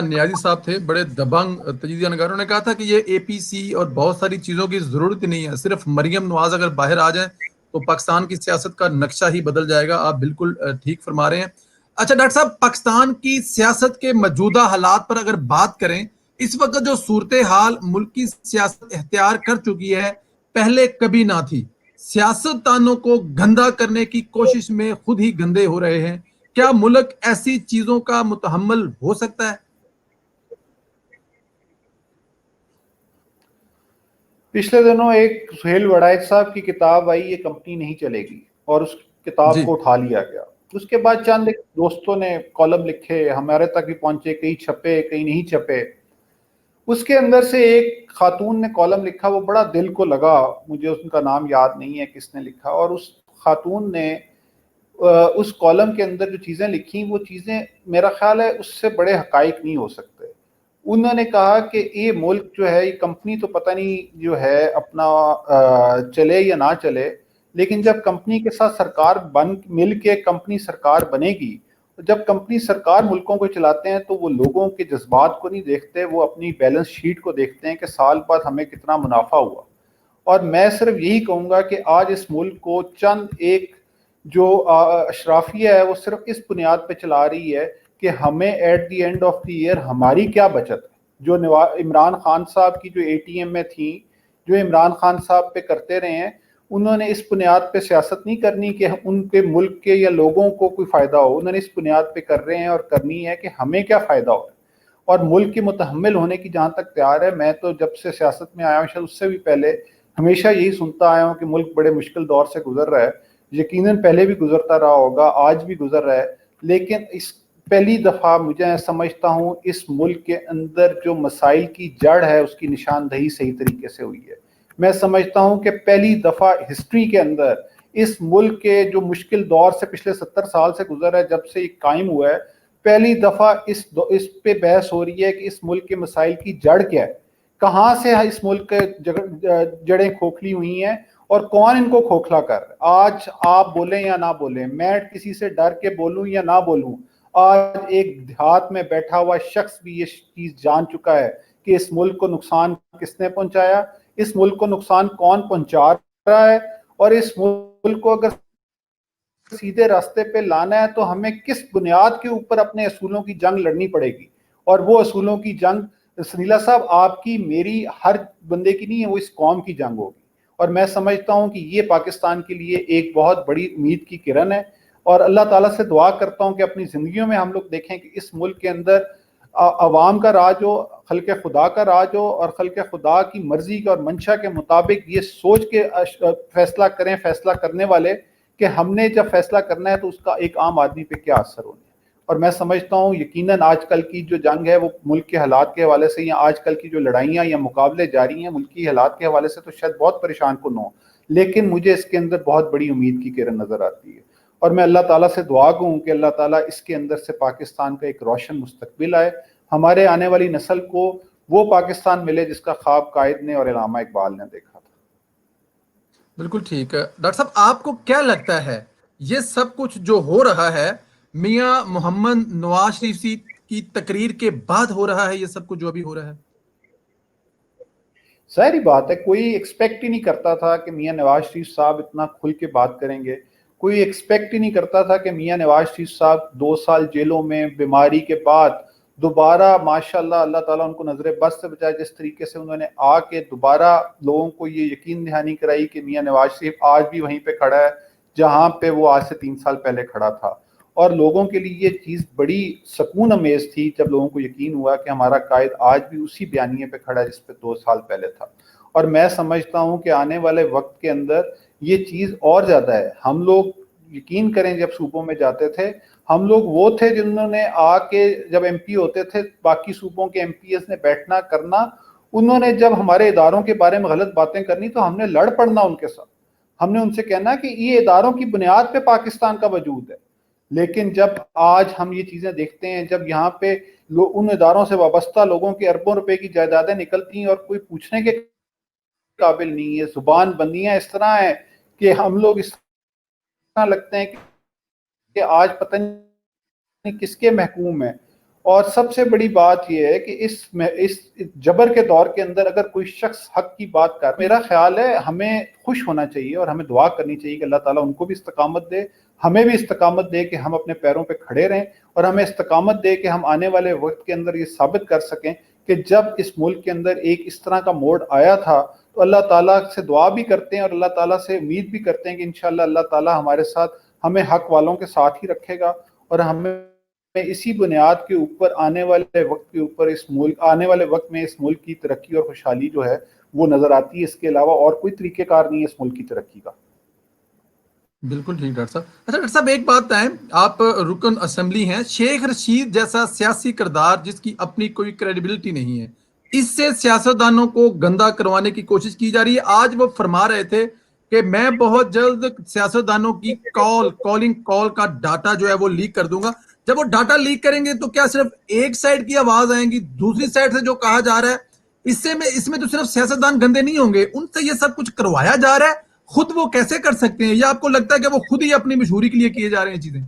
نیازی صاحب تھے، بڑے دبنگ تجزیہ نگار، انہوں نے کہا تھا کہ یہ اے پی سی اور بہت ساری چیزوں کی ضرورت ہی نہیں ہے، صرف مریم نواز اگر باہر آ جائیں تو پاکستان کی سیاست کا نقشہ ہی بدل جائے گا۔ آپ بالکل ٹھیک فرما رہے ہیں۔ اچھا ڈاکٹر صاحب، پاکستان کی سیاست کے موجودہ حالات پر اگر بات کریں، اس وقت جو صورتحال ملک کی سیاست اختیار کر چکی ہے پہلے کبھی نہ تھی۔ سیاست دانوں کو گندا کرنے کی کوشش میں خود ہی گندے ہو رہے ہیں۔ کیا ملک ایسی چیزوں کا متحمل ہو سکتا ہے؟ پچھلے دنوں ایک سہیل وڑائچ صاحب کی کتاب آئی، یہ کمپنی نہیں چلے گی، اور اس کتاب جی کو اٹھا لیا گیا۔ اس کے بعد چند دوستوں نے کالم لکھے، ہمارے تک بھی پہنچے، کئی چھپے کئی نہیں چھپے۔ اس کے اندر سے ایک خاتون نے کالم لکھا، وہ بڑا دل کو لگا، مجھے ان کا نام یاد نہیں ہے کس نے لکھا، اور اس خاتون نے اس کالم کے اندر جو چیزیں لکھی، وہ چیزیں میرا خیال ہے اس سے بڑے حقائق نہیں ہو سکتے۔ انہوں نے کہا کہ یہ ملک جو ہے، یہ کمپنی تو پتہ نہیں جو ہے اپنا چلے یا نہ چلے، لیکن جب کمپنی کے ساتھ سرکار مل کے کمپنی سرکار بنے گی، جب کمپنی سرکار ملکوں کو چلاتے ہیں تو وہ لوگوں کے جذبات کو نہیں دیکھتے، وہ اپنی بیلنس شیٹ کو دیکھتے ہیں کہ سال بعد ہمیں کتنا منافع ہوا۔ اور میں صرف یہی کہوں گا کہ آج اس ملک کو چند ایک جو اشرافیہ ہے، وہ صرف اس بنیاد پہ چلا رہی ہے کہ ہمیں at the end of the year ہماری کیا بچت ہے۔ جو عمران خان صاحب کی جو اے ٹی ایم میں تھیں، جو عمران خان صاحب پہ کرتے رہے ہیں، انہوں نے اس بنیاد پہ سیاست نہیں کرنی کہ ان کے ملک کے یا لوگوں کو کوئی فائدہ ہو، انہوں نے اس بنیاد پہ کر رہے ہیں اور کرنی ہے کہ ہمیں کیا فائدہ ہو۔ اور ملک کے متحمل ہونے کی جہاں تک تیار ہے، میں تو جب سے سیاست میں آیا ہوں، شاید اس سے بھی پہلے ہمیشہ یہی سنتا آیا ہوں کہ ملک بڑے مشکل دور سے گزر رہا ہے۔ یقیناً پہلے بھی گزرتا رہا ہوگا، آج بھی گزر رہا ہے، لیکن اس پہلی دفعہ مجھے سمجھتا ہوں اس ملک کے اندر جو مسائل کی جڑ ہے اس کی نشاندہی صحیح طریقے سے ہوئی ہے۔ میں سمجھتا ہوں کہ پہلی دفعہ ہسٹری کے اندر اس ملک کے جو مشکل دور سے پچھلے 70 سال سے گزر رہا ہے، جب سے یہ قائم ہوا ہے، پہلی دفعہ اس پہ بحث ہو رہی ہے کہ اس ملک کے مسائل کی جڑ کیا ہے، کہاں سے اس ملک کے جڑیں کھوکھلی ہوئی ہیں اور کون ان کو کھوکھلا کر رہا ہے۔ آج آپ بولیں یا نہ بولیں، میں کسی سے ڈر کے بولوں یا نہ بولوں، آج ایک دیہات میں بیٹھا ہوا شخص بھی یہ چیز جان چکا ہے کہ اس ملک کو نقصان کس نے پہنچایا، اس ملک کو نقصان کون پہنچا رہا ہے، اور اس ملک کو اگر سیدھے راستے پہ لانا ہے تو ہمیں کس بنیاد کے اوپر اپنے اصولوں کی جنگ لڑنی پڑے گی۔ اور وہ اصولوں کی جنگ سنیلا صاحب آپ کی، میری، ہر بندے کی نہیں ہے، وہ اس قوم کی جنگ ہوگی۔ اور میں سمجھتا ہوں کہ یہ پاکستان کے لیے ایک بہت بڑی امید کی کرن ہے، اور اللہ تعالیٰ سے دعا کرتا ہوں کہ اپنی زندگیوں میں ہم لوگ دیکھیں کہ اس ملک کے اندر عوام کا راج ہو، خلق خدا کا راج ہو، اور خلق خدا کی مرضی اور منشا کے مطابق یہ سوچ کے فیصلہ کریں فیصلہ کرنے والے کہ ہم نے جب فیصلہ کرنا ہے تو اس کا ایک عام آدمی پہ کیا اثر ہونا ہے۔ اور میں سمجھتا ہوں یقیناً آج کل کی جو جنگ ہے وہ ملک کے حالات کے حوالے سے، یا آج کل کی جو لڑائیاں یا مقابلے جاری ہیں ملکی حالات کے حوالے سے، تو شاید بہت پریشان کن ہوں، لیکن مجھے اس کے اندر بہت بڑی امید کی کرن نظر آتی ہے۔ اور میں اللہ تعالیٰ سے دعا کروں کہ اللہ تعالیٰ اس کے اندر سے پاکستان کا ایک روشن مستقبل آئے، ہمارے آنے والی نسل کو وہ پاکستان ملے جس کا خواب قائد نے اور علامہ اقبال نے دیکھا تھا۔ بالکل ٹھیک ہے ڈاکٹر صاحب، آپ کو کیا لگتا ہے یہ سب کچھ جو ہو رہا ہے میاں محمد نواز شریف کی تقریر کے بعد ہو رہا ہے؟ یہ سب کچھ جو ابھی ہو رہا ہے، ظاہری بات ہے، کوئی ایکسپیکٹ ہی نہیں کرتا تھا کہ میاں نواز شریف صاحب اتنا کھل کے بات کریں گے۔ کوئی ایکسپیکٹ ہی نہیں کرتا تھا کہ میاں نواز شریف صاحب 2 سال جیلوں میں بیماری کے بعد دوبارہ ماشاءاللہ اللہ تعالیٰ ان کو نظر بد سے بچائے، جس طریقے سے انہوں نے آ کے دوبارہ لوگوں کو یہ یقین دہانی کرائی کہ میاں نواز شریف آج بھی وہیں پہ کھڑا ہے جہاں پہ وہ آج سے 3 سال پہلے کھڑا تھا۔ اور لوگوں کے لیے یہ چیز بڑی سکون امیز تھی جب لوگوں کو یقین ہوا کہ ہمارا قائد آج بھی اسی بیانیے پہ کھڑا ہے جس پہ 2 سال پہلے تھا۔ اور میں سمجھتا ہوں کہ آنے والے وقت کے اندر یہ چیز اور زیادہ ہے۔ ہم لوگ یقین کریں، جب صوبوں میں جاتے تھے ہم لوگ وہ تھے جنہوں نے آ کے جب ایم پی ہوتے تھے باقی صوبوں کے ایم پی ایس نے بیٹھنا کرنا، انہوں نے جب ہمارے اداروں کے بارے میں غلط باتیں کرنی تو ہم نے لڑ پڑنا ان کے ساتھ، ہم نے ان سے کہنا کہ یہ اداروں کی بنیاد پہ پاکستان کا وجود ہے۔ لیکن جب آج ہم یہ چیزیں دیکھتے ہیں، جب یہاں پہ ان اداروں سے وابستہ لوگوں کی اربوں روپے کی جائیدادیں نکلتی ہیں اور کوئی پوچھنے کے قابل نہیں ہے، زبان بندیاں اس طرح ہیں کہ ہم لوگ اس طرح لگتے ہیں کہ آج پتہ نہیں کس کے محکوم ہیں۔ اور سب سے بڑی بات یہ ہے کہ اس جبر کے دور کے اندر اگر کوئی شخص حق کی بات کر، میرا خیال ہے ہمیں خوش ہونا چاہیے اور ہمیں دعا کرنی چاہیے کہ اللہ تعالیٰ ان کو بھی استقامت دے، ہمیں بھی استقامت دے کہ ہم اپنے پیروں پہ کھڑے رہیں، اور ہمیں استقامت دے کہ ہم آنے والے وقت کے اندر یہ ثابت کر سکیں کہ جب اس ملک کے اندر ایک اس طرح کا موڑ آیا تھا تو اللہ تعالیٰ سے دعا بھی کرتے ہیں اور اللہ تعالیٰ سے امید بھی کرتے ہیں کہ انشاءاللہ اللہ تعالیٰ ہمارے ساتھ، ہمیں حق والوں کے ساتھ ہی رکھے گا، اور ہمیں اسی بنیاد کے اوپر آنے والے وقت کے اوپر آنے والے وقت میں اس ملک کی ترقی اور خوشحالی جو ہے وہ نظر آتی ہے۔ اس کے علاوہ اور کوئی طریقہ کار نہیں ہے اس ملک کی ترقی کا۔ بالکل ٹھیک ڈاکٹر صاحب۔ اچھا ڈاکٹر صاحب، ایک بات بتائیں، آپ رکن اسمبلی ہیں، شیخ رشید جیسا سیاسی کردار جس کی اپنی کوئی کریڈیبلٹی نہیں ہے، اس سے سیاستدانوں کو گندا کروانے کی کوشش کی جا رہی ہے۔ آج وہ فرما رہے تھے کہ میں بہت جلد سیاستدانوں کی کالنگ کال کا ڈاٹا جو ہے وہ لیک کر دوں گا۔ جب وہ ڈاٹا لیک کریں گے تو کیا صرف ایک سائڈ کی آواز آئیں گی؟ دوسری سائڈ سے جو کہا جا رہا ہے اس میں تو صرف سیاستدان گندے نہیں ہوں گے، ان سے یہ سب کچھ کروایا جا رہا ہے، خود وہ کیسے کر سکتے ہیں؟ یا آپ کو لگتا ہے کہ وہ خود ہی اپنی مشہوری کے لیے کیے جا رہے ہیں چیزیں؟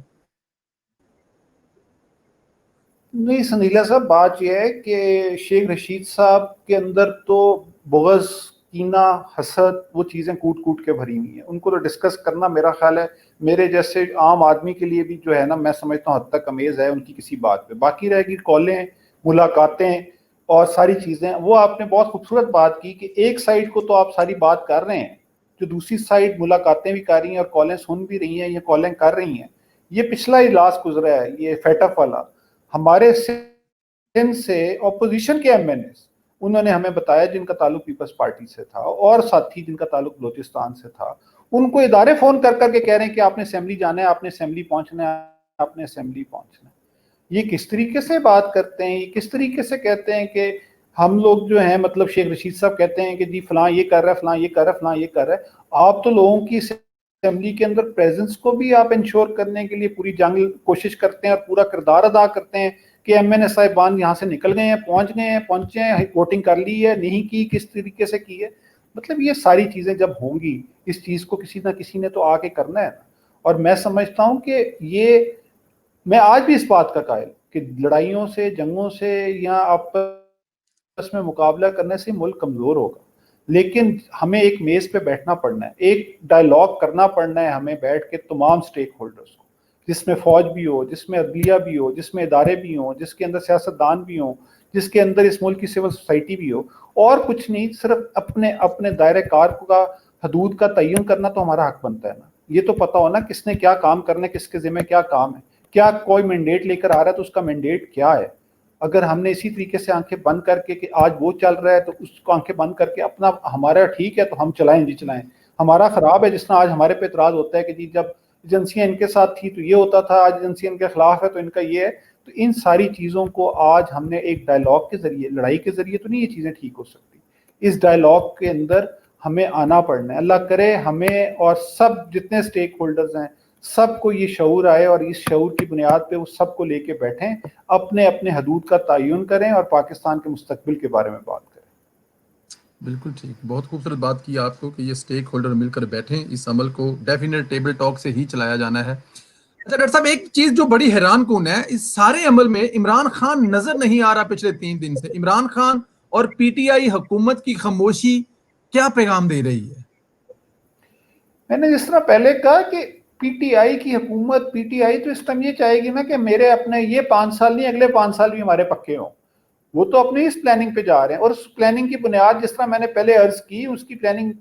نہیں سنیلا صاحب، بات یہ ہے کہ شیخ رشید صاحب کے اندر تو بغض، کینہ، حسد، وہ چیزیں کوٹ کوٹ کے بھری ہوئی ہیں، ان کو تو ڈسکس کرنا میرا خیال ہے میرے جیسے عام آدمی کے لیے بھی جو ہے نا، میں سمجھتا ہوں حد تک امیز ہے ان کی کسی بات پہ۔ باقی رہے گی کالیں، ملاقاتیں اور ساری چیزیں، وہ آپ نے بہت خوبصورت بات کی کہ ایک سائڈ کو تو آپ ساری بات کر رہے ہیں، جو دوسری سائڈ ملاقاتیں بھی کر رہی ہیں اور کالیں سن بھی رہی ہیں، یہ کالیں کر رہی ہیں۔ یہ پچھلا اجلاس گزرا ہے، یہ فیٹف والا، ہمارے سندھ سے اپوزیشن کے ایم این ایز انہوں نے ہمیں بتایا جن کا تعلق پیپلز پارٹی سے تھا، اور ساتھی جن کا تعلق بلوچستان سے تھا، ان کو ادارے فون کر کر کے کہہ رہے ہیں کہ آپ نے اسمبلی جانا ہے، آپ نے اسمبلی پہنچنا ہے، آپ نے اسمبلی پہنچنا ہے۔ یہ کس طریقے سے بات کرتے ہیں، یہ کس طریقے سے کہتے ہیں کہ ہم لوگ جو ہیں، مطلب شیخ رشید صاحب کہتے ہیں کہ جی فلاں یہ کر رہا ہے، فلاں یہ کر رہا ہے، فلاں یہ کر رہا ہے۔ آپ تو لوگوں کی اسمبلی کے اندر پریزنس کو بھی آپ انشور کرنے کے لیے پوری جنگ کوشش کرتے ہیں اور پورا کردار ادا کرتے ہیں کہ ایم این اے صاحبان یہاں سے نکل گئے ہیں، پہنچے ہیں، ووٹنگ کر لی ہے، نہیں کی، کس طریقے سے کی ہے۔ مطلب یہ ساری چیزیں جب ہوں گی، اس چیز کو کسی نہ کسی نے تو آ کے کرنا ہے نا۔ اور میں سمجھتا ہوں کہ میں آج بھی اس بات کا قائل کہ لڑائیوں سے، جنگوں سے یا آپس میں مقابلہ کرنے سے ملک کمزور ہوگا، لیکن ہمیں ایک میز پہ بیٹھنا پڑنا ہے، ایک ڈائلاگ کرنا پڑنا ہے ہمیں بیٹھ کے تمام سٹیک ہولڈرز کو، جس میں فوج بھی ہو، جس میں عدلیہ بھی ہو، جس میں ادارے بھی ہوں، جس کے اندر سیاستدان بھی ہوں، جس کے اندر اس ملک کی سول سوسائٹی بھی ہو، اور کچھ نہیں، صرف اپنے دائرہ کار کا، حدود کا تعین کرنا تو ہمارا حق بنتا ہے نا۔ یہ تو پتہ ہونا کس نے کیا کام کرنا ہے، کس کے ذمہ کیا کام ہے، کیا کوئی مینڈیٹ لے کر آ رہا ہے تو اس کا مینڈیٹ کیا ہے۔ اگر ہم نے اسی طریقے سے آنکھیں بند کر کے کہ آج وہ چل رہا ہے تو اس کو آنکھیں بند کر کے اپنا ہمارا ٹھیک ہے تو ہم چلائیں، جی چلائیں، ہمارا خراب ہے، جس طرح آج ہمارے پہ اعتراض ہوتا ہے کہ جی جب ایجنسیاں ان کے ساتھ تھی تو یہ ہوتا تھا، آج ایجنسیاں ان کے خلاف ہے تو ان کا یہ ہے۔ تو ان ساری چیزوں کو آج ہم نے ایک ڈائلاگ کے ذریعے، لڑائی کے ذریعے تو نہیں یہ چیزیں ٹھیک ہو سکتی، اس ڈائلاگ کے اندر ہمیں آنا پڑنا ہے۔ اللہ کرے ہمیں اور سب جتنے سٹیک ہولڈرز ہیں سب کو یہ شعور آئے اور اس شعور کی بنیاد پہ وہ سب کو لے کے بیٹھیں، اپنے اپنے حدود کا تعین کریں اور پاکستان کے مستقبل کے بارے میں بات کریں۔ بالکل ٹھیک، بہت خوبصورت بات کی آپ کو کہ یہ سٹیک ہولڈر مل کر بیٹھیں، اس عمل کو ڈیفینیٹ ٹیبل ٹاک سے ہی چلایا جانا ہے۔ اچھا ڈاکٹر صاحب، ایک چیز جو بڑی حیران کن ہے، اس سارے عمل میں عمران خان نظر نہیں آ رہا پچھلے 3 دن سے۔ عمران خان اور پی ٹی آئی حکومت کی خاموشی کیا پیغام دے رہی ہے؟ میں نے جس طرح پہلے کہا کہ پی ٹی آئی کی حکومت، پی ٹی آئی تو اس ٹائم یہ چاہے گی نا کہ میرے اپنے یہ 5 سال نہیں، اگلے 5 سال بھی ہمارے پکے ہوں۔ وہ تو اپنی اس پلاننگ پہ جا رہے ہیں، اور اس پلاننگ کی بنیاد جس طرح میں نے پہلے عرض کی، اس کی پلاننگ